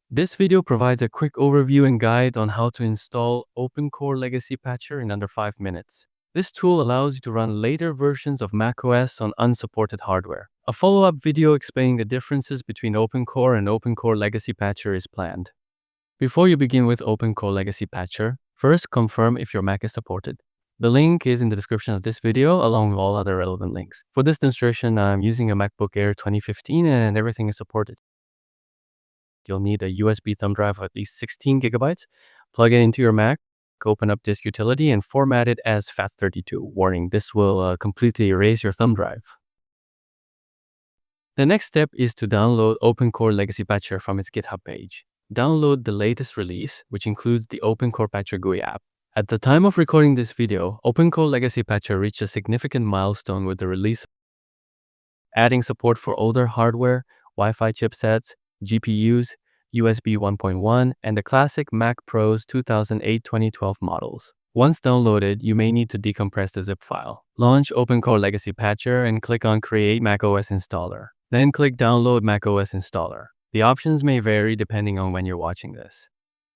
This video provides a quick overview and guide on how to install OpenCore Legacy Patcher in under 5 minutes. This tool allows you to run later versions of macOS on unsupported hardware. A follow-up video explaining the differences between OpenCore and OpenCore Legacy Patcher is planned. Before you begin with OpenCore Legacy Patcher, first confirm if your Mac is supported. The link is in the description of this video along with all other relevant links. For this demonstration, I'm using a MacBook Air 2015 and everything is supported. You'll need a USB thumb drive of at least 16 gigabytes. Plug it into your Mac, open up Disk Utility, and format it as FAT32. Warning, this will completely erase your thumb drive. The next step is to download OpenCore Legacy Patcher from its GitHub page. Download the latest release, which includes the OpenCore Patcher GUI app. At the time of recording this video, OpenCore Legacy Patcher reached a significant milestone with the release, adding support for older hardware, Wi-Fi chipsets, GPUs, USB 1.1, and the classic Mac Pro's 2008-2012 models. Once downloaded, you may need to decompress the zip file. Launch OpenCore Legacy Patcher and click on Create macOS Installer. Then click Download macOS Installer. The options may vary depending on when you're watching this.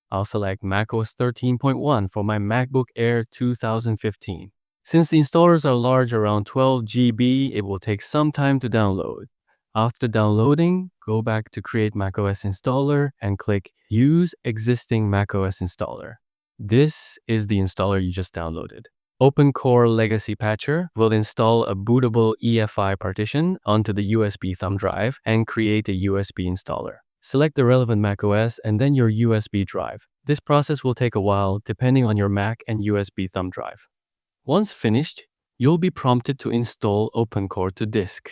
I'll select macOS 13.1 for my MacBook Air 2015. Since the installers are large, around 12 GB, it will take some time to download. After downloading, go back to Create macOS Installer and click Use Existing macOS Installer. This is the installer you just downloaded. OpenCore Legacy Patcher will install a bootable EFI partition onto the USB thumb drive and create a USB installer. Select the relevant macOS and then your USB drive. This process will take a while depending on your Mac and USB thumb drive. Once finished, you'll be prompted to install OpenCore to disk.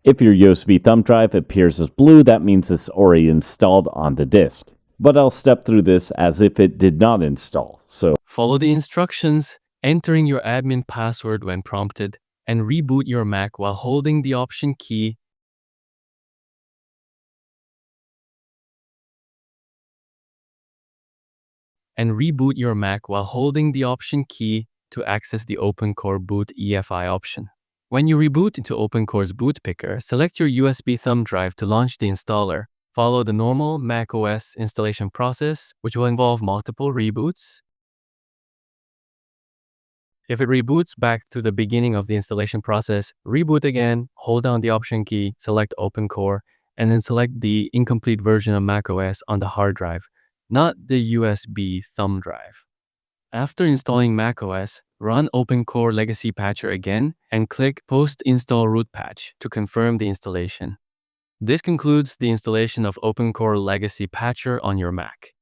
If your USB thumb drive appears as blue, that means it's already installed on the disk. But I'll step through this as if it did not install. So follow the instructions, entering your admin password when prompted, and reboot your Mac while holding the Option key. To access the OpenCore Boot EFI option. When you reboot into OpenCore's boot picker, select your USB thumb drive to launch the installer. Follow the normal macOS installation process, which will involve multiple reboots. If it reboots back to the beginning of the installation process, reboot again, hold down the Option key, select OpenCore, and then select the incomplete version of macOS on the hard drive, not the USB thumb drive. After installing macOS, run OpenCore Legacy Patcher again and click Post-Install Root Patch to confirm the installation. This concludes the installation of OpenCore Legacy Patcher on your Mac.